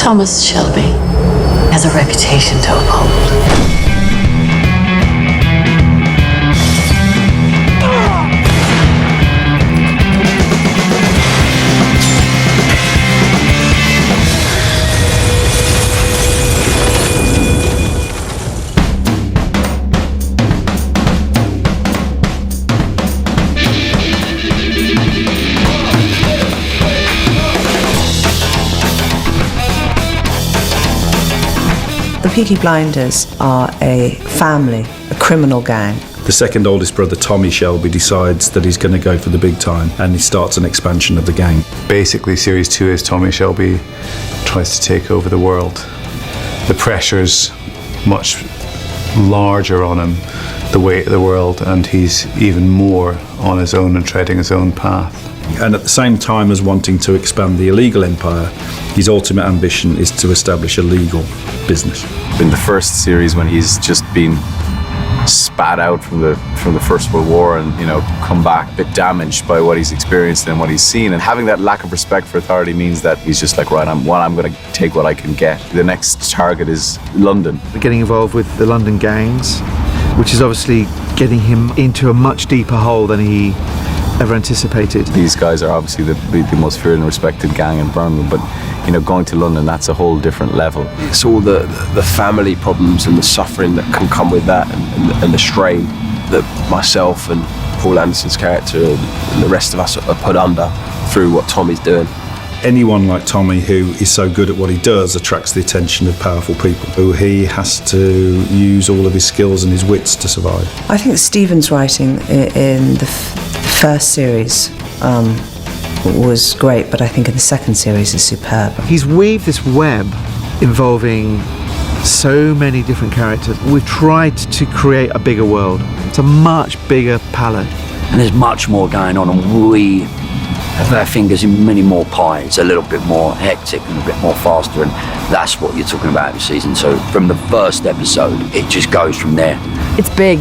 Thomas Shelby has a reputation to uphold. The Peaky Blinders are a family, a criminal gang. The second oldest brother, Tommy Shelby, decides that he's going to go for the big time, and he starts an expansion of the gang. Basically, series 2 is Tommy Shelby tries to take over the world. The pressure's much larger on him, the weight of the world, and he's even more on his own and treading his own path. And at the same time as wanting to expand the illegal empire, his ultimate ambition is to establish a legal business. In the first series, when he's just been spat out from the First World War and, come back a bit damaged by what he's experienced and what he's seen, and having that lack of respect for authority means that he's just like, right, I'm going to take what I can get. The next target is London. Getting involved with the London gangs, which is obviously getting him into a much deeper hole than he ever anticipated. These guys are obviously the most feared and respected gang in Birmingham, but going to London, that's a whole different level. It's all the family problems and the suffering that can come with that, and the strain that myself and Paul Anderson's character and the rest of us are put under through what Tommy's doing. Anyone like Tommy who is so good at what he does attracts the attention of powerful people who he has to use all of his skills and his wits to survive. I think Stephen's writing in the first series was great, but I think in the second series is superb. He's weaved this web involving so many different characters. We've tried to create a bigger world. It's a much bigger palette. And there's much more going on, and we have our fingers in many more pies. It's a little bit more hectic and a bit more faster, and that's what you're talking about this season. So from the first episode, it just goes from there. It's big.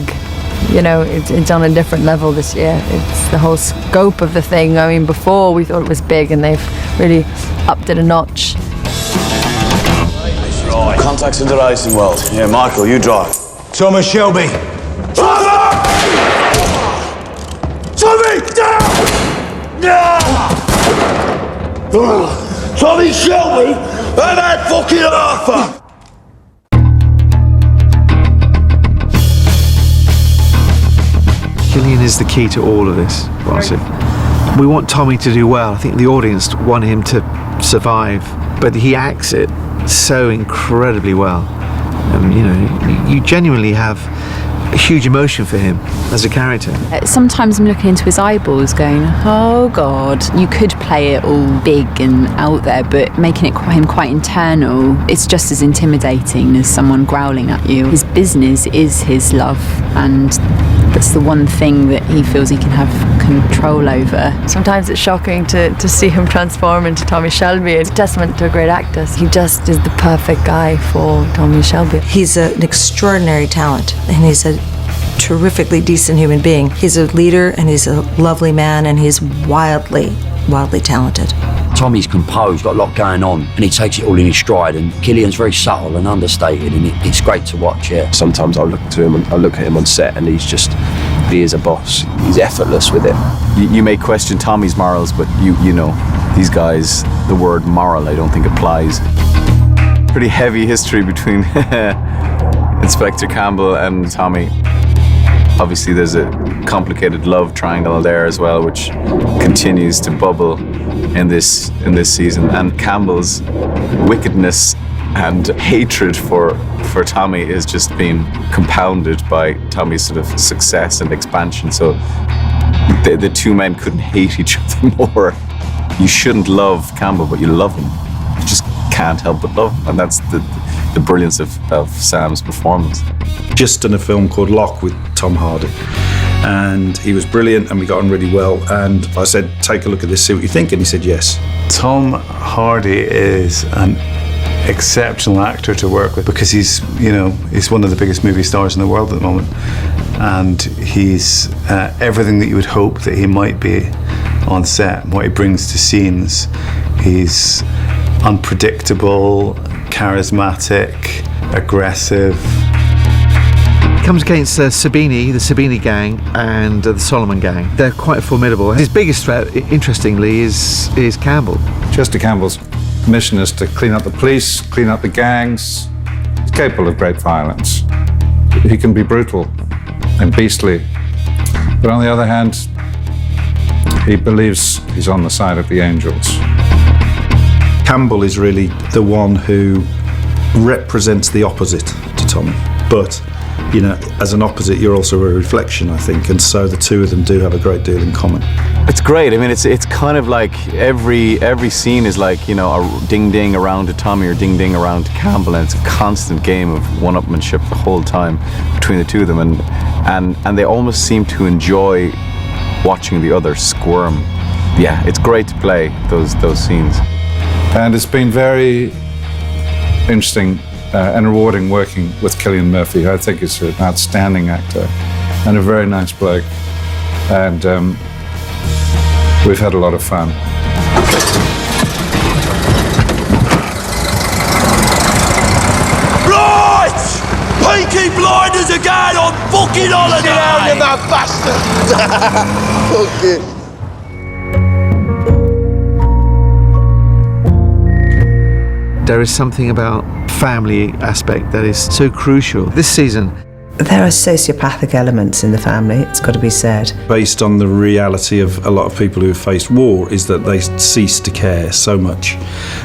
It's on a different level this year. It's the whole scope of the thing. I mean, before we thought it was big, and they've really upped it a notch. Right. Contacts in the racing world. Yeah, Michael, you drive. Thomas Shelby. Tommy, down! Tommy Shelby and that fucking Arthur! Gillian is the key to all of this, Martin. We want Tommy to do well. I think the audience want him to survive, but he acts it so incredibly well. You genuinely have a huge emotion for him as a character. Sometimes I'm looking into his eyeballs going, oh God, you could play it all big and out there, but making him quite internal, it's just as intimidating as someone growling at you. His business is his love, and that's the one thing that he feels he can have control over. Sometimes it's shocking to see him transform into Tommy Shelby. It's a testament to a great actor. He just is the perfect guy for Tommy Shelby. He's an extraordinary talent, and he's a terrifically decent human being. He's a leader, and he's a lovely man, and he's wildly talented. Tommy's composed, got a lot going on, and he takes it all in his stride, and Gillian's very subtle and understated, and it's great to watch, yeah. Sometimes I look at him on set, and he is a boss. He's effortless with it. You may question Tommy's morals, but these guys, the word moral I don't think applies. Pretty heavy history between Inspector Campbell and Tommy. Obviously there's a complicated love triangle there as well, which continues to bubble in this season. And Campbell's wickedness and hatred for Tommy is just being compounded by Tommy's sort of success and expansion. So the two men couldn't hate each other more. You shouldn't love Campbell, but you love him. You just can't help but love him. And that's the brilliance of Sam's performance. Just done a film called Lock with Tom Hardy, and he was brilliant, and we got on really well, and I said, take a look at this, see what you think, and he said yes. Tom Hardy is an exceptional actor to work with, because he's one of the biggest movie stars in the world at the moment, and he's everything that you would hope that he might be on set. What he brings to scenes, he's unpredictable, charismatic, aggressive. Comes against the Sabini gang, and the Solomon gang. They're quite formidable. His biggest threat, interestingly, is Campbell. Chester Campbell's mission is to clean up the police, clean up the gangs. He's capable of great violence. He can be brutal and beastly, but on the other hand, he believes he's on the side of the angels. Campbell is really the one who represents the opposite to Tommy, but you know, as an opposite, you're also a reflection, I think, and so the two of them do have a great deal in common. It's great. I mean, it's kind of like every scene is like, you know, a ding-ding around to Tommy or ding-ding around to Campbell, and it's a constant game of one-upmanship the whole time between the two of them, and they almost seem to enjoy watching the other squirm. Yeah, it's great to play those scenes. And it's been very interesting and rewarding working with Cillian Murphy. I think he's an outstanding actor and a very nice bloke. And we've had a lot of fun. Right! Peaky Blinders again on fucking holiday! Sit down, you mad bastard! Fuck it. There is something about family aspect that is so crucial. This season, there are sociopathic elements in the family, it's got to be said. Based on the reality of a lot of people who have faced war, is that they cease to care so much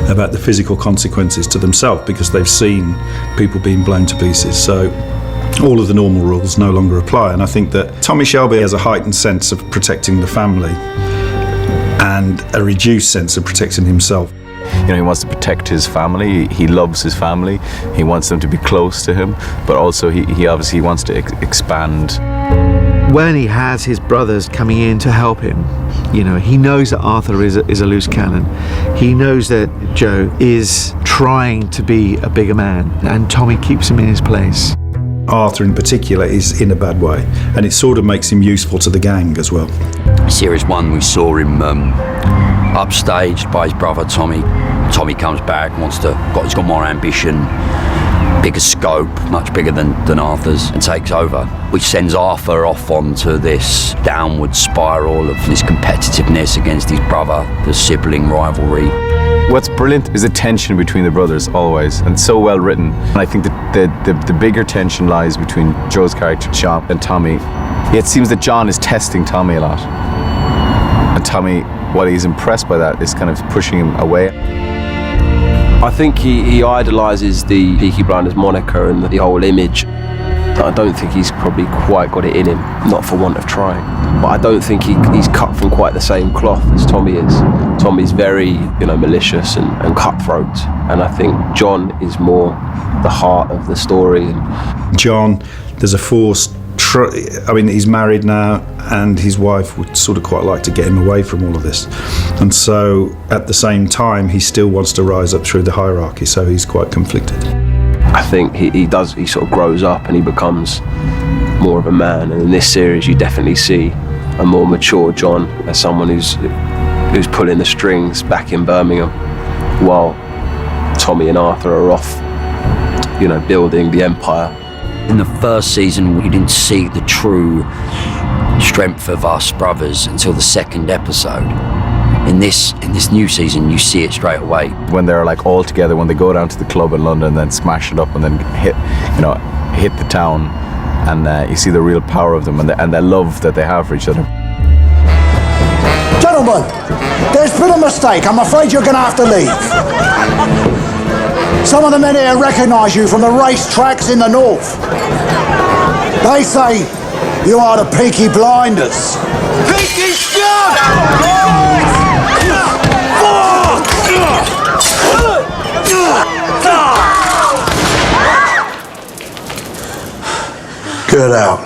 about the physical consequences to themselves because they've seen people being blown to pieces. So all of the normal rules no longer apply. And I think that Tommy Shelby has a heightened sense of protecting the family and a reduced sense of protecting himself. You know, he wants to protect his family. He loves his family. He wants them to be close to him, but also he obviously wants to expand. When he has his brothers coming in to help him, you know, he knows that Arthur is a loose cannon. He knows that Joe is trying to be a bigger man, and Tommy keeps him in his place. Arthur in particular is in a bad way, and it sort of makes him useful to the gang as well. Series 1, we saw him upstaged by his brother Tommy. Tommy comes back, he's got more ambition, bigger scope, much bigger than Arthur's, and takes over, which sends Arthur off onto this downward spiral of this competitiveness against his brother, the sibling rivalry. What's brilliant is the tension between the brothers always, and so well written. And I think that the bigger tension lies between Joe's character, Sean, and Tommy. It seems that John is testing Tommy a lot. And Tommy, while he's impressed by that, is kind of pushing him away. I think he idolises the Peaky Blinders moniker and the whole image. I don't think he's probably quite got it in him, not for want of trying. But I don't think he's cut from quite the same cloth as Tommy is. Tommy's very, you know, malicious and cutthroat, and I think John is more the heart of the story. John, there's a forced. I mean, he's married now, and his wife would sort of quite like to get him away from all of this. And so, at the same time, he still wants to rise up through the hierarchy, so he's quite conflicted. I think he sort of grows up and he becomes more of a man. And in this series, you definitely see a more mature John as someone who's pulling the strings back in Birmingham, while Tommy and Arthur are off, you know, building the empire. In the first season, we didn't see the true strength of us brothers until the second episode. In this new season, you see it straight away. When they're like all together, when they go down to the club in London and then smash it up and then hit the town, and you see the real power of them and the love that they have for each other. Gentlemen, there's been a mistake. I'm afraid you're going to have to leave. Some of the men here recognise you from the racetracks in the north. They say you are the Peaky Blinders. Peaky Scum! Get out.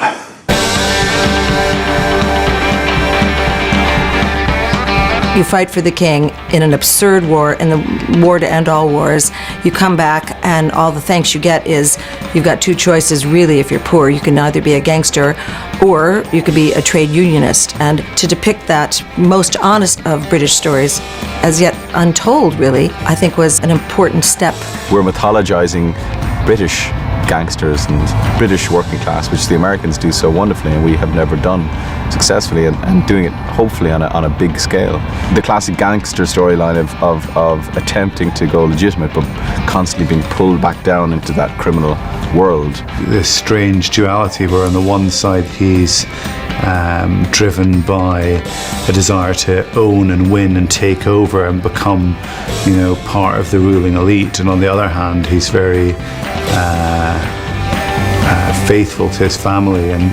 You fight for the king in an absurd war, in the war to end all wars. You come back, and all the thanks you get is you've got two choices, really, if you're poor. You can either be a gangster or you could be a trade unionist. And to depict that most honest of British stories, as yet untold, really, I think was an important step. We're mythologizing British gangsters and British working class, which the Americans do so wonderfully and we have never done successfully, and doing it hopefully on a big scale. The classic gangster storyline of attempting to go legitimate but constantly being pulled back down into that criminal world. This strange duality where on the one side he's driven by a desire to own and win and take over and become, part of the ruling elite, and on the other hand he's very faithful to his family, and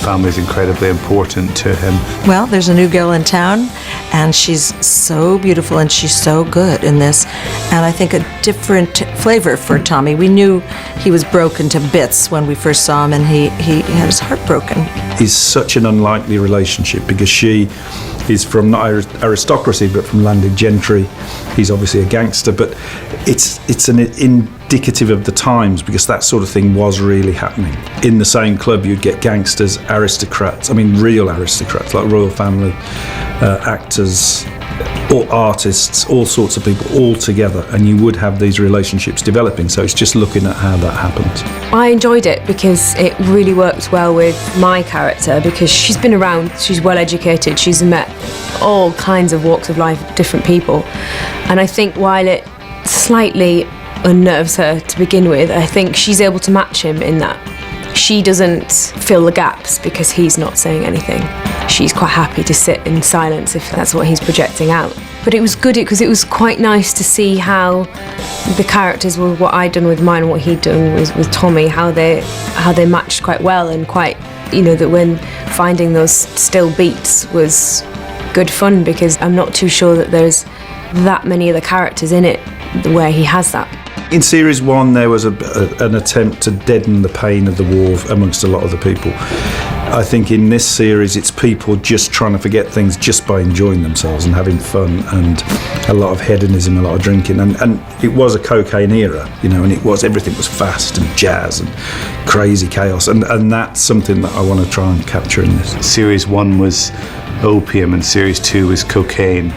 family is incredibly important to him. Well, there's a new girl in town, and she's so beautiful and she's so good in this, and I think a different flavor for Tommy. We knew he was broken to bits when we first saw him, and he had his heart broken. Is such an unlikely relationship because she is from not aristocracy but from landed gentry. He's obviously a gangster, but it's an indicative of the times because that sort of thing was really happening. In the same club you'd get gangsters, aristocrats, real aristocrats like royal family, actors, or artists, all sorts of people all together, and you would have these relationships developing. So it's just looking at how that happens. I enjoyed it because it really worked well with my character, because she's been around, she's well educated, she's met all kinds of walks of life, different people, and I think while it slightly unnerves her to begin with, I think she's able to match him in that she doesn't fill the gaps because he's not saying anything. She's quite happy to sit in silence if that's what he's projecting out. But it was good because it was quite nice to see how the characters were, what I'd done with mine and what he'd done with Tommy, how they matched quite well, and quite, that when finding those still beats was good fun, because I'm not too sure that there's that many of the characters in it where he has that. In series 1 there was an attempt to deaden the pain of the war amongst a lot of the people. I think in this series it's people just trying to forget things just by enjoying themselves and having fun, and a lot of hedonism, a lot of drinking, and it was a cocaine era, and everything was fast and jazz and crazy chaos, and that's something that I want to try and capture in this. Series 1 was opium and series 2 was cocaine,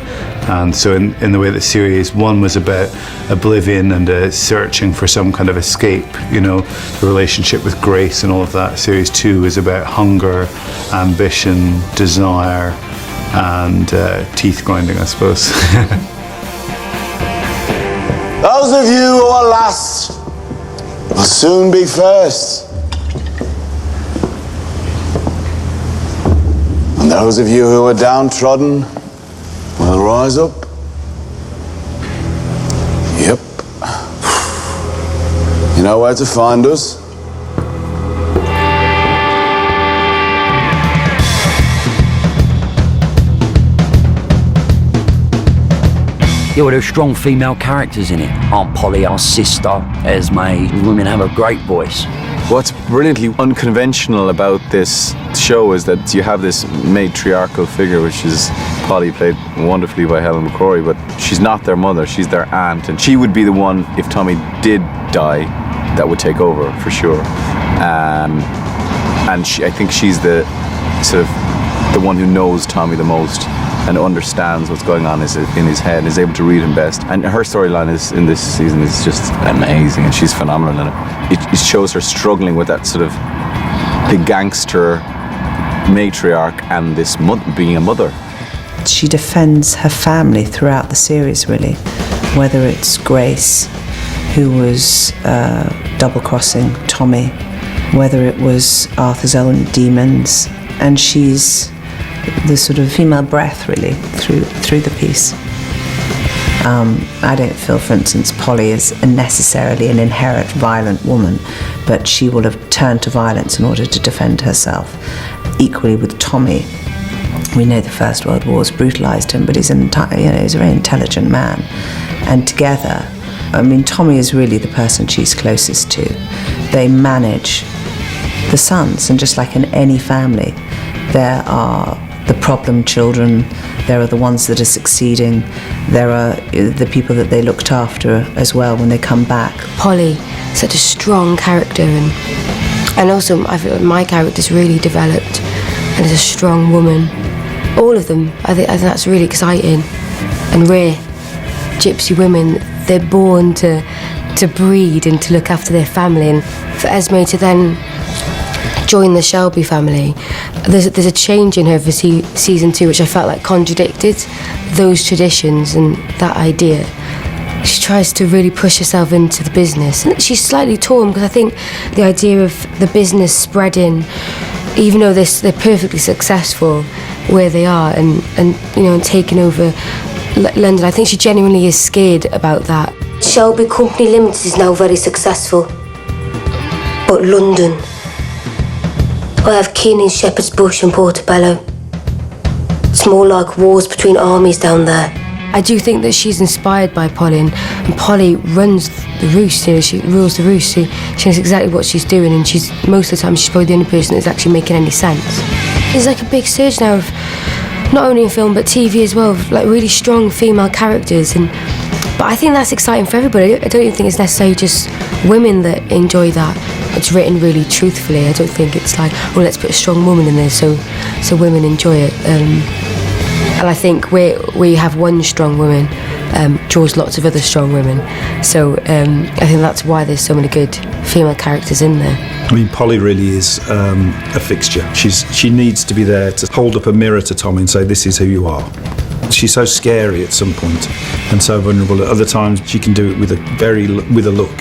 and so in the way that series 1 was about oblivion and searching for some kind of escape, the relationship with Grace and all of that, series 2 is about hunger, ambition, desire, and teeth grinding, I suppose. Those of you who are last will soon be first. And those of you who are downtrodden will rise up. Yep. You know where to find us. Yeah, well, there's strong female characters in it. Aunt Polly, our sister, Esme. Women have a great voice. What's brilliantly unconventional about this show is that you have this matriarchal figure, which is Polly, played wonderfully by Helen McCrory, but she's not their mother, she's their aunt, and she would be the one, if Tommy did die, that would take over for sure. And I think she's the sort of the one who knows Tommy the most and understands what's going on in his head, is able to read him best. And her storyline in this season is just amazing, and she's phenomenal in it. It shows her struggling with that sort of the gangster matriarch and this being a mother. She defends her family throughout the series, really, whether it's Grace, who was double-crossing Tommy, whether it was Arthur's own demons, and she's the sort of female breath, really, through the piece. I don't feel, for instance, Polly is necessarily an inherent violent woman, but she will have turned to violence in order to defend herself. Equally with Tommy, we know the First World War's brutalised him, but he's he's a very intelligent man. And together, Tommy is really the person she's closest to. They manage the sons, and just like in any family, there are the problem children, there are the ones that are succeeding, there are the people that they looked after as well when they come back. Polly, such a strong character, and also I feel like my character's really developed and is a strong woman. All of them, I think that's really exciting and rare. Gypsy women, they're born to breed and to look after their family, and for Esme to then join the Shelby family, there's a change in her for season 2 which I felt like contradicted those traditions and that idea. She tries to really push herself into the business, and she's slightly torn because I think the idea of the business spreading, even though they're perfectly successful where they are and taking over London, I think she genuinely is scared about that. Shelby Company Limited is now very successful, but London, I have kin in Shepherd's Bush and Portobello. It's more like wars between armies down there. I do think that she's inspired by Polly, and Polly runs the roost, she rules the roost, she knows exactly what she's doing, and most of the time she's probably the only person that's actually making any sense. There's like a big surge now of, not only in film but TV as well, of like really strong female characters, but I think that's exciting for everybody. I don't even think it's necessarily just women that enjoy that. It's written really truthfully. I don't think it's like, oh, let's put a strong woman in there so women enjoy it. And I think where you have one strong woman draws lots of other strong women. So I think that's why there's so many good female characters in there. I mean, Polly really is a fixture. She needs to be there to hold up a mirror to Tommy and say, this is who you are. She's so scary at some point and so vulnerable. At other times, she can do it with a look.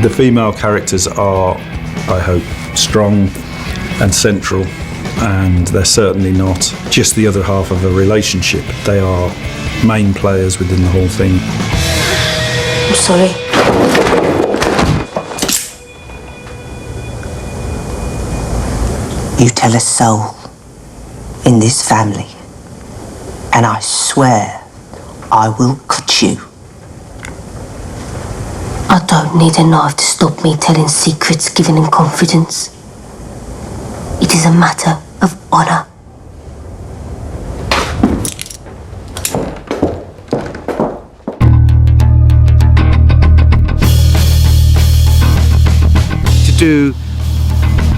The female characters are, I hope, strong and central, and they're certainly not just the other half of a relationship. They are main players within the whole thing. I'm sorry. You tell a soul in this family, and I swear I will cut you. I don't need a knife to stop me telling secrets given in confidence. It is a matter of honor. To do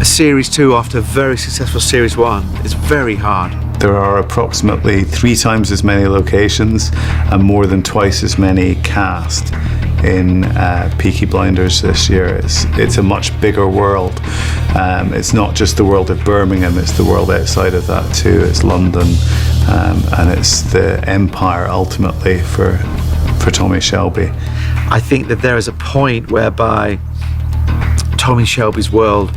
a series 2 after a very successful series 1 is very hard. There are approximately 3 times as many locations and more than twice as many cast in Peaky Blinders this year. It's a much bigger world. It's not just the world of Birmingham, it's the world outside of that too. It's London, and it's the empire ultimately for Tommy Shelby. I think that there is a point whereby Tommy Shelby's world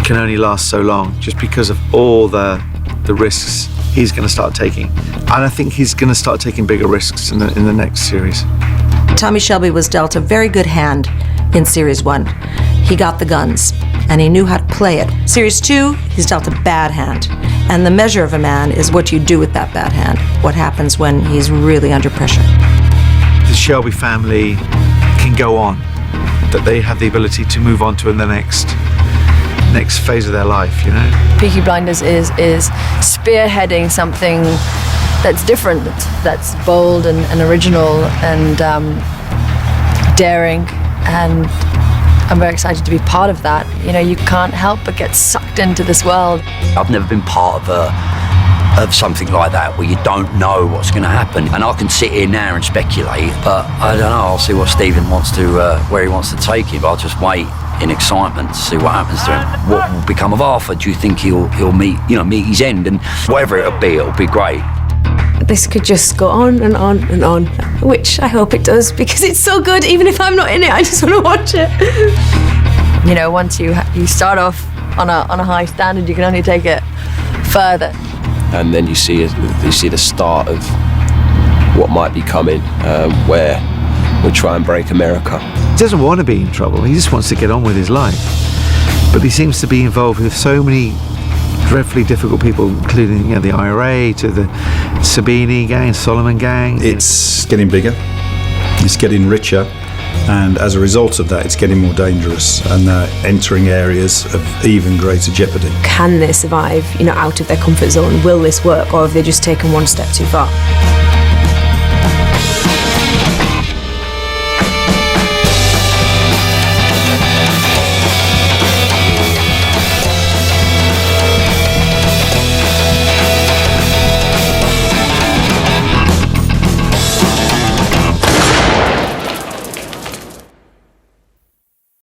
can only last so long, just because of all the risks he's going to start taking. And I think he's going to start taking bigger risks in the next series. Tommy Shelby was dealt a very good hand in Series 1. He got the guns, and he knew how to play it. Series 2, he's dealt a bad hand. And the measure of a man is what you do with that bad hand, what happens when he's really under pressure. The Shelby family can go on, that they have the ability to move on to the next phase of their life, Peaky Blinders is spearheading something that's different, that's bold and original and daring, and I'm very excited to be part of that. You can't help but get sucked into this world. I've never been part of something like that where you don't know what's going to happen, and I can sit here now and speculate, but I don't know. I'll see what Stephen wants to where he wants to take it. But I'll just wait in excitement to see what happens to him. What will become of Arthur? Do you think he'll meet his end? And whatever it'll be great. This could just go on and on and on, which I hope it does, because it's so good. Even if I'm not in it, I just want to watch it. Once you start off on a high standard, you can only take it further. And then you see the start of what might be coming, where we'll try and break America. He doesn't want to be in trouble, he just wants to get on with his life. But he seems to be involved with so many dreadfully difficult people, including the IRA, to the Sabini gang, Solomon gang. It's getting bigger, it's getting richer, And as a result of that, it's getting more dangerous, and they're entering areas of even greater jeopardy. Can they survive, out of their comfort zone? Will this work, or have they just taken one step too far?